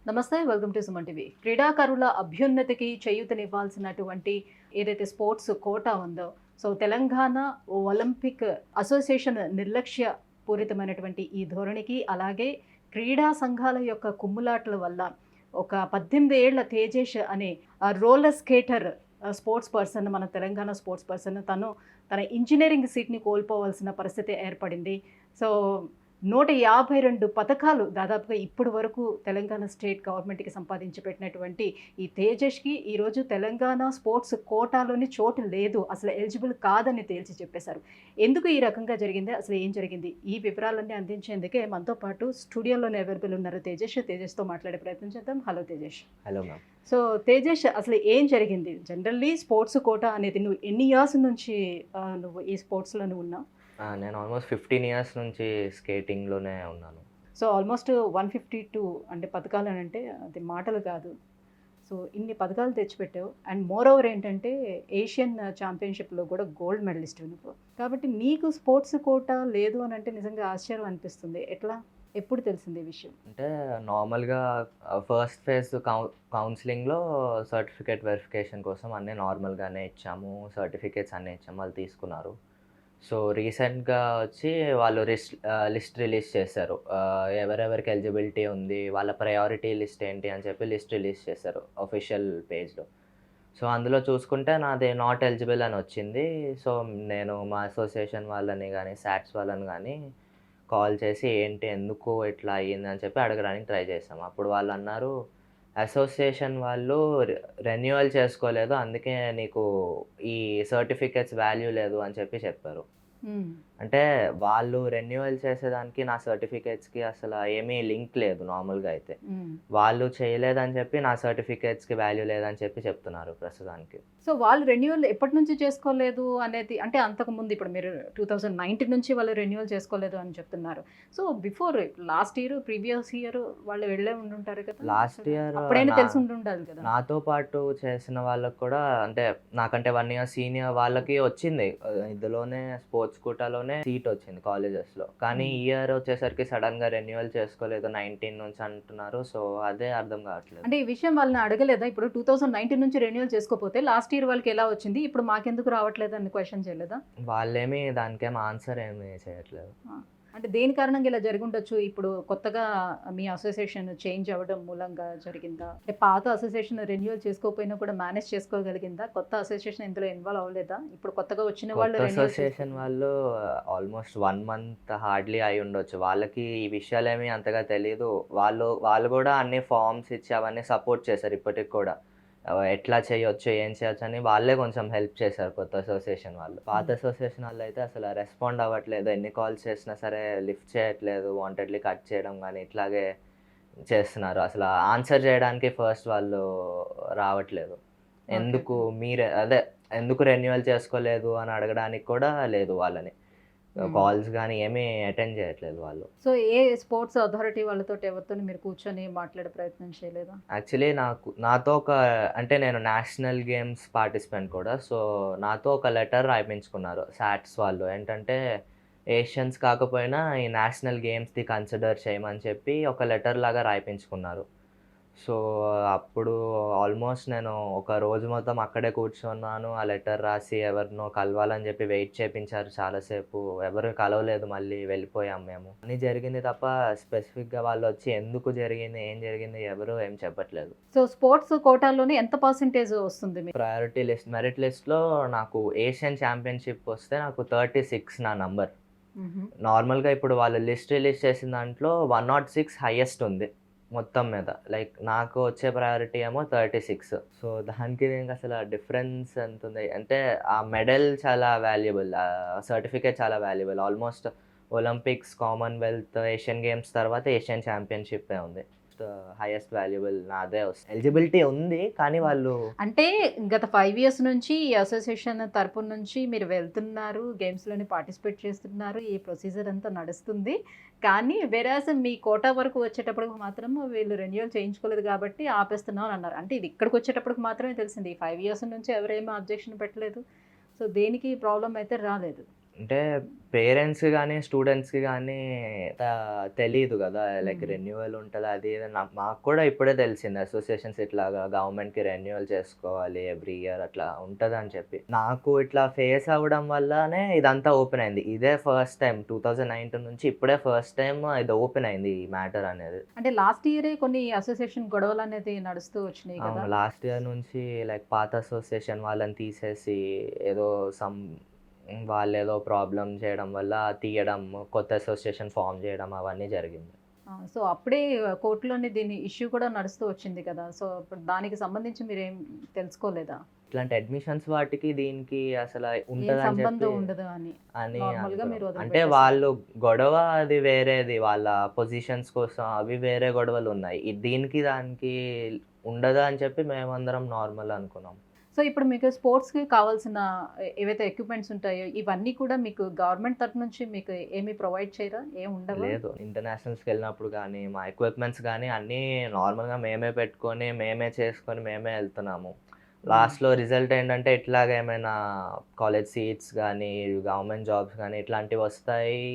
నమస్తే, welcome to Suman TV. క్రీడాకారుల అభ్యున్నతికి చేయూతనివ్వాల్సినటువంటి ఏదైతే స్పోర్ట్స్ కోటా ఉందో, సో తెలంగాణ ఒలింపిక్ అసోసియేషన్ నిర్లక్ష్య పూరితమైనటువంటి ఈ ధోరణికి, అలాగే క్రీడా సంఘాల యొక్క కుమ్ములాటల వల్ల ఒక 18 ఏళ్ల తేజేష్ అనే రోలర్ స్కేటర్ స్పోర్ట్స్ పర్సన్, మన తెలంగాణ స్పోర్ట్స్ పర్సన్, తన ఇంజనీరింగ్ సీట్ని కోల్పోవాల్సిన పరిస్థితి ఏర్పడింది. సో 152 పథకాలు దాదాపుగా ఇప్పటి వరకు తెలంగాణ స్టేట్ గవర్నమెంట్కి సంపాదించి పెట్టినటువంటి ఈ తేజస్కి ఈరోజు తెలంగాణ స్పోర్ట్స్ కోటాలోని చోటు లేదు, అసలు ఎలిజిబుల్ కాదని తేల్చి చెప్పేశారు. ఎందుకు ఈ రకంగా జరిగింది, అసలు ఏం జరిగింది, ఈ వివరాలన్నీ అందించేందుకే మనతో పాటు స్టూడియోలోనే అవైలబుల్ ఉన్నారు తేజస్తో మాట్లాడే ప్రయత్నం చేద్దాం. Hello Tejas. Hello ma'am. So Tejas, అసలు ఏం జరిగింది? జనరల్లీ స్పోర్ట్స్ కోటా అనేది నువ్వు ఎన్ని ఇయర్స్ నుంచి నువ్వు ఈ స్పోర్ట్స్లో ఉన్నావు? నేను ఆల్మోస్ట్ 15 ఇయర్స్ నుంచి స్కేటింగ్లోనే ఉన్నాను. సో ఆల్మోస్ట్ 152 అంటే పథకాలు అని అంటే అది మాటలు కాదు. సో ఇన్ని పథకాలు తెచ్చిపెట్టావు. అండ్ మోర్ ఓవర్ ఏంటంటే ఏషియన్ ఛాంపియన్షిప్లో కూడా గోల్డ్ మెడలిస్ట్ నువ్వు. కాబట్టి నీకు స్పోర్ట్స్ కోటా లేదు అని అంటే నిజంగా ఆశ్చర్యం అనిపిస్తుంది. ఎట్లా, ఎప్పుడు తెలిసింది ఈ విషయం? అంటే నార్మల్గా ఫస్ట్ ఫేజ్ కౌన్సిలింగ్లో సర్టిఫికేట్ వెరిఫికేషన్ కోసం అన్నీ నార్మల్గానే ఇచ్చాము, సర్టిఫికేట్స్ అన్నీ ఇచ్చాము, వాళ్ళు తీసుకున్నారు. సో రీసెంట్గా వచ్చి వాళ్ళు లిస్ట్ రిలీజ్ చేశారు, ఎవరెవరికి ఎలిజిబిలిటీ ఉంది, వాళ్ళ ప్రయారిటీ లిస్ట్ ఏంటి అని చెప్పి లిస్ట్ రిలీజ్ చేశారు అఫీషియల్ పేజ్లో. సో అందులో చూసుకుంటే నాది నాట్ ఎలిజిబుల్ అని వచ్చింది. సో నేను మా అసోసియేషన్ వాళ్ళని కానీ సాట్స్ వాళ్ళని కానీ కాల్ చేసి ఏంటి ఎందుకు ఇట్లా అయ్యింది అని చెప్పి అడగడానికి ట్రై చేసాం. అప్పుడు వాళ్ళు అన్నారు, అసోసియేషన్ వాళ్ళు రెన్యువల్ చేసుకోలేదు, అందుకే నీకు ఈ సర్టిఫికేట్స్ వాల్యూ లేదు అని చెప్పారు. అంటే వాళ్ళు రెన్యువల్ చేసేదానికి నా సర్టిఫికేట్స్కి అసలు ఏమీ లింక్ లేదు. నార్మల్గా అయితే వాళ్ళు చేయలేదని చెప్పి నా సర్టిఫికేట్స్కి వాల్యూ లేదని చెప్తున్నారు ప్రస్తుతానికి. సో వాళ్ళు రెన్యువల్ ఎప్పటి నుంచి చేసుకోలేదు అనేది, అంటే అంతకుముందు ఇప్పుడు మీరు 2019 నుంచి వాళ్ళు రెన్యువల్ చేసుకోలేదు అని చెప్తున్నారు. So before last year, previous year వాళ్ళు వెళ్ళే ఉండుంటారు కదా, లాస్ట్ ఇయర్ అప్పుడైనా తెలిసి ఉండాలి కదా. నాతో పాటు చేసిన వాళ్ళకి కూడా, అంటే నాకంటే 1 ఇయర్ సీనియర్ వాళ్ళకి వచ్చింది, ఇందులోనే స్పోర్ట్స్ కోటాలోనే సీట్ వచ్చింది కాలేజెస్లో. కానీ ఈ ఇయర్ వచ్చేసరికి సడన్గా రెన్యువల్ చేసుకోలేదు 19 నుంచి అంటున్నారు. సో అదే అర్థం కావట్లేదు. అంటే ఈ విషయం వాళ్ళని అడగలేదా? ఇప్పుడు 2019 నుంచి రెన్యువల్ చేసుకోకపోతే లాస్ట్ ఇయర్ వాళ్ళకి ఎలా వచ్చింది, ఇప్పుడు మాకెందుకు రావట్లేదు అని క్వశ్చన్ చేయలేదా? వాళ్ళేమి దానికేం ఆన్సర్ ఏమి చేయట్లేదు. అంటే దేని కారణంగా ఇలా జరిగి ఉండొచ్చు? ఇప్పుడు కొత్తగా మీ అసోసియేషన్ చేంజ్ అవ్వడం మూలంగా జరిగిందా? అంటే పాత అసోసియేషన్ రెన్యువల్ చేసుకోకపోయినా కూడా మేనేజ్ చేసుకోగలిగిందా? కొత్త అసోసియేషన్ ఇందులో ఇన్వాల్వ్ అవ్వలేదా? ఇప్పుడు కొత్తగా వచ్చిన వాళ్ళు అసోసియేషన్ వాళ్ళు ఆల్మోస్ట్ 1 మంత్ హార్డ్లీ అయి ఉండొచ్చు. వాళ్ళకి ఈ విషయాలేమీ అంతగా తెలియదు. వాళ్ళు కూడా అన్ని ఫార్మ్స్ ఇచ్చి అవన్నీ సపోర్ట్ చేశారు. ఇప్పటికి కూడా ఎట్లా చేయొచ్చు, ఏం చేయొచ్చు అని వాళ్ళే కొంచెం హెల్ప్ చేశారు కొత్త అసోసియేషన్ వాళ్ళు. పాత అసోసియేషన్ వాళ్ళు అయితే అసలు రెస్పాండ్ అవ్వట్లేదు, ఎన్ని కాల్స్ చేసినా సరే లిఫ్ట్ చేయట్లేదు, వాంటెడ్లీ కట్ చేయడం కానీ ఇట్లాగే చేస్తున్నారు. అసలు ఆన్సర్ చేయడానికి ఫస్ట్ వాళ్ళు రావట్లేదు. ఎందుకు రెన్యువల్ చేసుకోలేదు అని అడగడానికి కూడా లేదు వాళ్ళని. కాల్స్ కానీ ఏమీ అటెండ్ చేయట్లేదు వాళ్ళు. సో ఏ స్పోర్ట్స్ అథారిటీ వాళ్ళతో ఎవరితో మీరు కూర్చొని మాట్లాడే ప్రయత్నం చేయలేదా? యాక్చువల్లీ నాతో అంటే నేను నేషనల్ గేమ్స్ పార్టిసిపెంట్ కూడా. సో నాతో ఒక లెటర్ రాయించుకున్నారు సాట్స్ వాళ్ళు. ఏంటంటే ఏషియన్స్ కాకపోయినా ఈ నేషనల్ గేమ్స్ది కన్సిడర్ చేయమని చెప్పి ఒక లెటర్ లాగా రాయించుకున్నారు. సో అప్పుడు ఆల్మోస్ట్ నేను ఒక రోజు మొత్తం అక్కడే కూర్చున్నాను. ఆ లెటర్ రాసి ఎవరినో కలవాలని చెప్పి వెయిట్ చేయించారు చాలాసేపు. ఎవరు కలవలేదు, మళ్ళీ వెళ్ళిపోయాం మేము. అన్నీ జరిగింది తప్ప స్పెసిఫిక్గా వాళ్ళు వచ్చి ఎందుకు జరిగింది, ఏం జరిగింది ఎవరు ఏం చెప్పట్లేదు. సో స్పోర్ట్స్ కోటాలోనే ఎంత పర్సెంటేజ్ వస్తుంది? ప్రయారిటీ లిస్ట్, మెరిట్ లిస్ట్లో నాకు ఏషియన్ ఛాంపియన్షిప్ వస్తే నాకు 36 నా నంబర్. నార్మల్గా ఇప్పుడు వాళ్ళు లిస్ట్ రిలీజ్ చేసిన దాంట్లో 106 హైయెస్ట్ ఉంది మొత్తం మీద. లైక్ నాకు వచ్చే ప్రయారిటీ ఏమో 36. సో దానికి దీనికి అసలు డిఫరెన్స్ ఎంత ఉంది అంటే, ఆ మెడల్ చాలా వాల్యుబుల్, సర్టిఫికేట్ చాలా valuable. Almost Olympics, Commonwealth, Asian games తర్వాత ఏషియన్ ఛాంపియన్షిప్పే ఉంది. హైయెస్ట్ వాల్యుబుల్ నాదే వస్తుంది. ఎలిజిబిలిటీ ఉంది కానీ వాళ్ళు, అంటే గత 5 ఇయర్స్ నుంచి ఈ అసోసియేషన్ తరపు నుంచి మీరు వెళ్తున్నారు, గేమ్స్లోని పార్టిసిపేట్ చేస్తున్నారు, ఈ ప్రొసీజర్ అంతా నడుస్తుంది. కానీ వేరాస్ మీ కోటా వరకు వచ్చేటప్పటికి మాత్రం వీళ్ళు రెన్యువల్ చేయించుకోలేదు కాబట్టి ఆపేస్తున్నాం అని అన్నారు. అంటే ఇది ఇక్కడికి వచ్చేటప్పటికి మాత్రమే తెలిసింది. ఈ 5 ఇయర్స్ నుంచి ఎవరేమీ అబ్జెక్షన్ పెట్టలేదు. సో దేనికి ప్రాబ్లం అయితే రాలేదు. అంటే పేరెంట్స్‌కి గానీ, స్టూడెంట్స్‌కి గానీ తెలీదు గదా! లైక్ హ్మ్. రెన్యువల్ ఉంటది అది ఇది మాకు కూడా ఇప్పుడే తెలిసింది. అసోసియేషన్స్ ఇట్లాగా గవర్నమెంట్‌కి రెన్యువల్ చేసుకోవాలి ఎవ్రీ ఇయర్ అట్లా ఉంటదని చెప్పి. నాకు ఇట్లా ఫేస్ అవ్వడం వల్లనే ఇదంతా ఓపెన్ అయింది. ఇదే ఫస్ట్ టైమ్ 2019 నుంచి ఇప్పుడే ఫస్ట్ టైమ్ ఇది ఓపెన్ అయింది ఈ మ్యాటర్ అనేది. అంటే లాస్ట్ ఇయరే కొన్ని అసోసియేషన్ గొడవలనేది నడుస్తూ వచ్చినాయి కదా! అవును. లాస్ట్ ఇయర్ నుంచి లైక్ పాత అసోసియేషన్ వాళ్ళని తీసేసి ఏదో సమ్ వాళ్ళేదో ప్రాబ్లమ్ చేయడం వల్ల తీయడం, కొత్త అసోసియేషన్ ఫార్మ్ చేయడం అవన్నీ జరిగింది. సో, అప్పుడే కోర్ట్‌లోని దీని ఇష్యూ కూడా నడుస్తూ వచ్చింది కదా! సో, ఇప్పుడు దానికి సంబంధించి మీరేం తెలుసుకోలేదా? ఇట్లాంటి అడ్మిషన్స్ వాటికి దీనికి అసల ఏం ఉంటదని సంబంధం చెప్పి ఉండదు అని. అని నార్మల్‌గా అనుకున్నాం. మీరు అంటే వదిలిపెట్టేసారు. వాళ్ళు గొడవ అది వేరేది. వాళ్ళ పొజిషన్స్ కోసం అవి వేరే గొడవలున్నాయి. దీనికి దానికి ఉండదు అని చెప్పి మేమందరం నార్మల్ అనుకున్నాం. సో, ఇప్పుడు మీకు స్పోర్ట్స్‌కి కావాల్సిన ఏవైతే ఎక్విప్‌మెంట్స్ ఉంటాయో, ఇవన్నీ కూడా మీకు గవర్నమెంట్ తరపు నుంచి మీకు ఏమి ప్రొవైడ్ చేయరా? ఏమి ఉండవా? లేదు. ఇంటర్నేషనల్స్‌కెళ్ళినప్పుడు గానీ, మా ఎక్విప్‌మెంట్స్ గానీ అన్నీ నార్మల్‌గా మేమే పెట్టుకొని, మేమే చేసుకొని, మేమే ఎళ్తున్నాము. హ్మ్. లాస్ట్‌లో రిజల్ట్ ఏంటంటే ఇట్లాగ ఏమైనా కాలేజ్ సీట్స్ గానీ, గవర్నమెంట్ జాబ్స్ గానీ ఇట్లాంటివొస్తాయి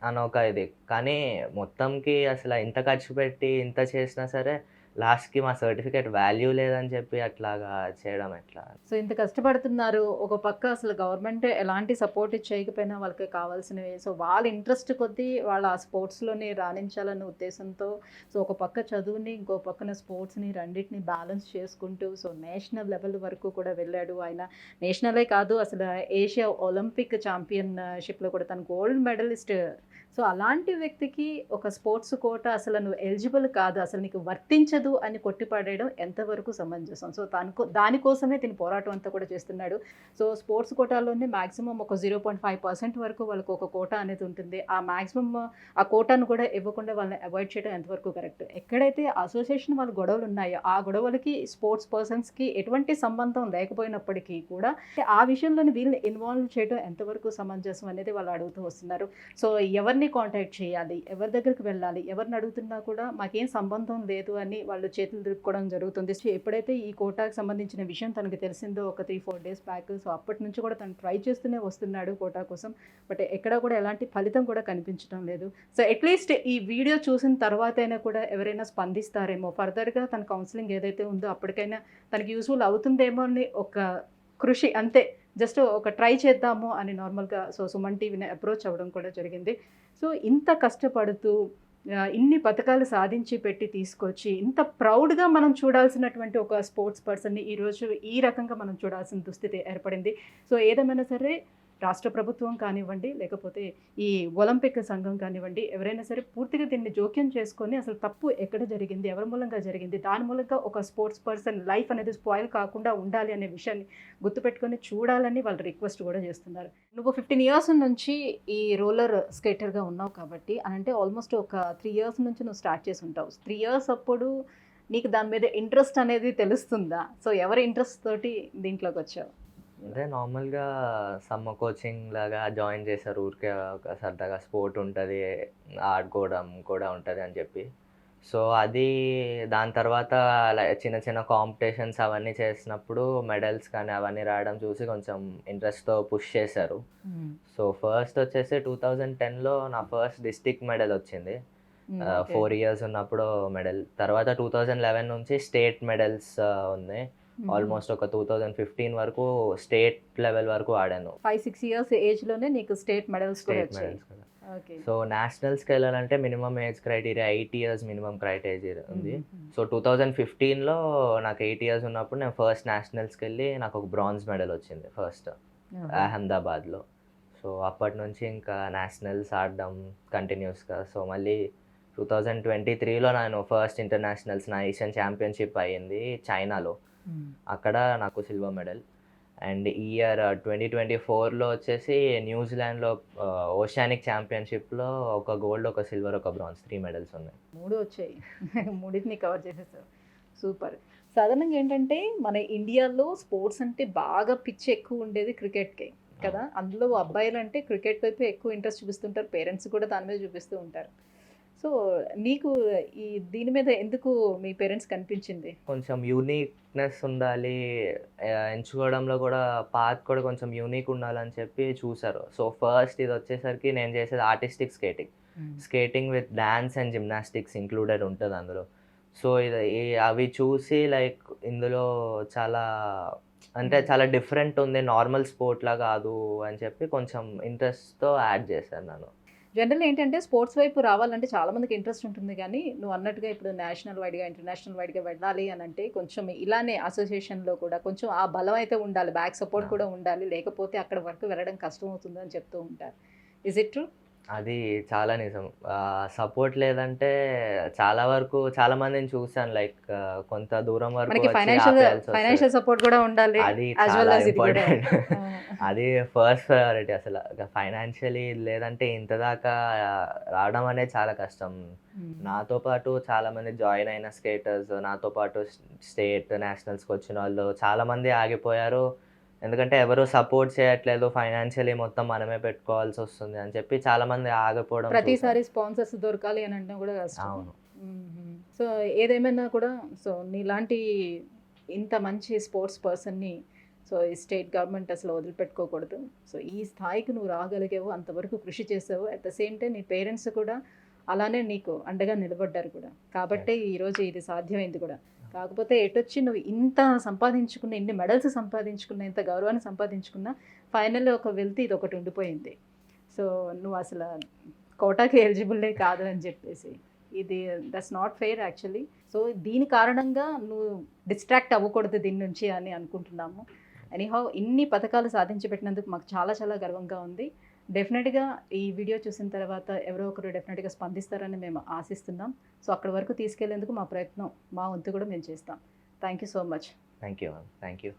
అని ఒక ఇది. కానీ మొత్తంకి అసల ఇంత ఖర్చు పెట్టి, ఇంత చేసినా సరే లాస్ట్‌కి మా సర్టిఫికేట్ వాల్యూ లేదని చెప్పి అట్లాగా చేయడం ఎట్లా? సో, ఇంత కష్టపడుతున్నారు. ఒక పక్క అసలు గవర్నమెంట్ ఎలాంటి సపోర్ట్ చేయకపోయినా వాళ్ళకి కావాల్సినవి సో, వాళ్ళ ఇంట్రెస్ట్ కొద్దీ వాళ్ళ ఆ స్పోర్ట్స్‌లోనే రాణించాలన్న ఉద్దేశంతో సో, ఒక పక్క చదువుని, ఇంకో పక్కన స్పోర్ట్స్‌ని రెండిటిని బ్యాలెన్స్ చేసుకుంటూ సో, నేషనల్ లెవెల్ వరకు కూడా వెళ్ళాడు. ఆయన నేషనలే కాదు అసలు ఏషియా ఒలింపిక్ ఛాంపియన్‌షిప్‌లో కూడా తను గోల్డ్ మెడలిస్ట్. సో, అలాంటి వ్యక్తికి ఒక స్పోర్ట్స్ కోటా అసలు నువ్వు ఎలిజిబుల్ కాదు. అసలు నీకు వర్తించదు అని కొట్టిపడేయడం ఎంతవరకు సమంజసం? సో, దానికోసమే తిను పోరాటం అంతా కూడా చేస్తున్నాడు. సో, స్పోర్ట్స్ కోటాలోనే మాక్సిమం ఒక 0.5% వరకు వాళ్ళకి ఒక కోటా అనేది ఉంటుంది. ఆ మాక్సిమం ఆ కోటాను కూడా ఇవ్వకుండా వాళ్ళని అవాయిడ్ చేయడం ఎంతవరకు కరెక్ట్? ఎక్కడైతే అసోసియేషన్ వాళ్ళ గొడవలున్నాయో, ఆ గొడవలకి స్పోర్ట్స్ పర్సన్స్‌కి ఎటువంటి సంబంధం లేకపోయినప్పటికీ కూడా ఆ విషయంలోని వీళ్ళని ఇన్వాల్వ్ చేయడం ఎంతవరకు సమంజసం అనేది వాళ్ళు అడుగుతూ వస్తున్నారు. సో, ఎవరిని కాంటాక్ట్ చేయాలి? ఎవరి దగ్గరికి వెళ్ళాలి? ఎవరిని అడుగుతున్నా కూడా మాకేం సంబంధం లేదు అని వాళ్ళు చేతులు దులుపుకోవడం జరుగుతుంది. సో, ఎప్పుడైతే ఈ కోటాకి సంబంధించిన విషయం తనకు తెలిసిందో ఒక 3, 4 డేస్ బ్యాక్ సో, అప్పటి నుంచి కూడా తను ట్రై చేస్తూనే వస్తున్నాడు కోటా కోసం. బట్ ఎక్కడా కూడా ఎలాంటి ఫలితం కూడా కనిపించడం లేదు. సో, అట్‌లీస్ట్ ఈ వీడియో చూసిన తర్వాతైనా కూడా ఎవరైనా స్పందిస్తారేమో ఫర్దర్‌గా తన కౌన్సెలింగ్ ఏదైతే ఉందో అప్పటికైనా తనకి యూజ్‌ఫుల్ అవుతుందేమో అని ఒక కృషి అంతే. జస్ట్ ఒక ట్రై చేద్దాము అని నార్మల్‌గా సో, సుమన్ టీవీని అప్రోచ్ అవ్వడం కూడా జరిగింది. సో, ఇంత కష్టపడుతూ ఇన్ని పథకాలు సాధించి పెట్టి తీసుకొచ్చి, ఇంత ప్రౌడ్‌గా మనం చూడాల్సినటువంటి ఒక స్పోర్ట్స్ పర్సన్‌ని ఈరోజు ఈ రకంగా మనం చూడాల్సిన దుస్థితి ఏర్పడింది. సో, ఏదేమైనా సరే రాష్ట్ర ప్రభుత్వం కానివ్వండి, లేకపోతే ఈ ఒలింపిక్ సంఘం కానివ్వండి, ఎవరైనా సరే పూర్తిగా దీన్ని జోక్యం చేసుకొని అసలు తప్పు ఎక్కడ జరిగింది? ఎవరి మూలంగా జరిగింది? దాని మూలంగా ఒక స్పోర్ట్స్ పర్సన్ లైఫ్ అనేది స్పాయిల్ కాకుండా ఉండాలి అనే విషయాన్ని గుర్తుపెట్టుకొని చూడాలని వాళ్ళు రిక్వెస్ట్ కూడా చేస్తున్నారు. నువ్వు 15 ఇయర్స్ నుంచి ఈ రోలర్ స్కేటర్‌గా ఉన్నావు కాబట్టి అనంటే ఆల్మోస్ట్ ఒక 3 ఇయర్స్ నుంచి నువ్వు స్టార్ట్ చేసి ఉంటావు. 3 ఇయర్స్ అప్పుడు నీకు దాని మీద ఇంట్రెస్ట్ అనేది తెలుస్తుందా? సో, ఎవరి ఇంట్రెస్ట్ తోటి దీంట్లోకొచ్చావు? అంటే నార్మల్‌గా సమ్మర్ కోచింగ్ లాగా జాయిన్ చేశారు. ఊరికే ఒక సరదాగా స్పోర్ట్ ఉంటది. ఆడుకోవడం కూడా ఉంటది అని చెప్పి. సో, అది దాని తర్వాత చిన్న చిన్న కాంపిటీషన్స్ అవన్నీ చేసినప్పుడు మెడల్స్ కానీ అవన్నీ రావడం చూసి కొంచెం ఇంట్రెస్ట్‌తో పుష్ చేశారు. హ్మ్. సో, ఫస్ట్ వచ్చేసి 2010లో నా ఫస్ట్ డిస్ట్రిక్ట్ మెడల్ వచ్చింది. ఓకే. 4 ఇయర్స్ ఉన్నప్పుడు మెడల్. తర్వాత 2011 నుంచి స్టేట్ మెడల్స్ ఉన్నాయి. హుహు. ఆల్మోస్ట్ ఒక 2015 వరకు స్టేట్ లెవెల్ వరకు ఆడాను. 5, 6 ఇయర్స్ ఏజ్‌లోనే నీకు స్టేట్ మెడల్స్ కూడా స్టేట్ వచ్చాయి. మెడల్స్ కూడా. ఓకే. సో, నేషనల్స్‌కెళ్ళాలంటే minimum age criteria 8 years minimum criteria ఉంది. హుహుహు. సో, 2015లో నాకు 8 ఇయర్స్ ఉన్నప్పుడు నేను ఫస్ట్ నేషనల్స్‌కెళ్ళి నాకు ఒక బ్రాంజ్ మెడల్ వచ్చింది ఫస్ట్ ఓహో! అహ్మదాబాద్‌లో. సో, అప్పటి నుంచి ఇంకా నేషనల్స్ ఆడడం కంటిన్యూస్‌గా. సో, మళ్ళీ 2023లో నేను ఫస్ట్ ఇంటర్నేషనల్స్ నా ఏషియన్ ఛాంపియన్‌షిప్ అయ్యింది చైనాలో. హ్మ్. అక్కడ నాకు సిల్వర్ మెడల్. అండ్ ఈ ఇయర్ 2024లో వచ్చేసి న్యూజిలాండ్‌లో ఓషియానిక్ ఛాంపియన్‌షిప్‌లో ఒక గోల్డ్, ఒక సిల్వర్, ఒక బ్రాంజ్ 3 మెడల్స్ ఉన్నాయి. 3 వచ్చాయి. మూడిటిని కవర్ చేసేసావు. సూపర్. సాధారణంగా ఏంటంటే మన ఇండియాలో స్పోర్ట్స్ అంటే బాగా పిచ్చి ఎక్కువ ఉండేది క్రికెట్‌కే కదా! అందులో అబ్బాయిలంటే క్రికెట్ వైపు ఎక్కువ ఇంట్రెస్ట్ చూపిస్తుంటారు. పేరెంట్స్ కూడా దాని మీద చూపిస్తూ ఉంటారు. సో నీకు ఈ దీని మీద ఎందుకు మీ పేరెంట్స్ కనిపించింది? కొంచెం యూనిక్నెస్ ఉండాలి, ఎంచుకోవడంలో కూడా పాత్ కూడా కొంచెం యూనిక్ ఉండాలని చెప్పి చూసారు. సో ఫస్ట్ ఇది వచ్చేసరికి నేను చేసేది artistic skating with dance and gymnastics included ఉంటుంది అందులో. సో అవి చూసి లైక్ ఇందులో చాలా అంటే చాలా డిఫరెంట్ ఉంది, నార్మల్ స్పోర్ట్లా కాదు అని చెప్పి కొంచెం ఇంట్రెస్ట్తో యాడ్ చేశాను నన్ను. జనరల్ ఏంటంటే స్పోర్ట్స్ వైపు రావాలంటే చాలా మందికి ఇంట్రెస్ట్ ఉంటుంది, కానీ నువ్వు అన్నట్టుగా ఇప్పుడు నేషనల్ వైడ్గా ఇంటర్నేషనల్ వైడ్గా వెళ్ళాలి అని అంటే కొంచెం ఇలానే అసోసియేషన్లో కూడా కొంచెం ఆ బలం అయితే ఉండాలి, బ్యాక్ సపోర్ట్ కూడా ఉండాలి, లేకపోతే అక్కడ వరకు వెళ్ళడం కష్టం అవుతుంది అని చెప్తూ ఉంటారు. Is it true? అది చాలా నిజం. సపోర్ట్ లేదంటే చాలా వరకు చాలా మందిని చూసాను లైక్ కొంత దూరం వరకు మనకి వచ్చి ఫైనాన్షియల్ ఆపేయాల్సి వస్తది. ఫైనాన్షియల్ సపోర్ట్ కూడా ఉండాలి, అది యాజ్ వెల్ చాలా యాజ్ ఇది కూడా. ఇంపార్టెంట్. అది ఫస్ట్ ప్రయారిటీ అసలు. ఫైనాన్షియలీ లేదంటే ఇంత దాకా రావడం అనేది చాలా కష్టం. నాతో పాటు చాలామంది జాయిన్ అయిన స్కేటర్స్, నాతో పాటు స్టేట్, నేషనల్స్‌కి వచ్చిన వాళ్ళు చాలామంది ఆగిపోయారు. ఎందుకంటే ఎవరు సపోర్ట్ చేయట్లేదు, ఫైనాన్షియలీ మొత్తం మనమే పెట్టుకోవాల్సి వస్తుంది అని చెప్పి చాలామంది ఆగిపోవడం ప్రతిసారి చూసాను. స్పాన్సర్స్ దొరకాలి అని అంటే కూడా కష్టం. అవును. సో ఏదేమైనా కూడా సో నీలాంటి ఇంత మంచి స్పోర్ట్స్ పర్సన్ని సో ఈ స్టేట్ గవర్నమెంట్ అసలు వదిలిపెట్టుకోకూడదు. సో ఈ స్థాయికి నువ్వు రాగలిగావు, అంతవరకు కృషి చేసావు. అట్ ద సేమ్ టైం నీ పేరెంట్స్ కూడా అలానే నీకు అండగా నిలబడ్డారు కూడా, కాబట్టే ఈరోజు ఇది సాధ్యమైంది కూడా. కాకపోతే ఎటొచ్చి నువ్వు ఇంత సంపాదించుకున్న, ఇన్ని మెడల్స్ సంపాదించుకున్న, ఇంత గౌరవాన్ని సంపాదించుకున్న, ఫైనల్లీ ఒక వెల్త్ ఇది ఒకటి ఉండిపోయింది. సో నువ్వు అసలు కోటాకి ఎలిజిబుల్లే కాదు అని చెప్పేసి, ఇది that's not fair actually. So దీని కారణంగా నువ్వు డిస్ట్రాక్ట్ అవ్వకూడదు దీని నుంచి అని అనుకుంటున్నాము. ఎనీహౌ ఇన్ని పథకాలు సాధించి పెట్టినందుకు మాకు చాలా చాలా గర్వంగా ఉంది. డెఫినెట్గా ఈ వీడియో చూసిన తర్వాత ఎవరో ఒకరు డెఫినెట్గా స్పందిస్తారని మేము ఆశిస్తున్నాం. సో అక్కడి వరకు తీసుకెళ్లేందుకు మా ప్రయత్నం, మా వంతు కూడా మేము చేస్తాం. Thank you so much. Thank you ma'am. Thank you.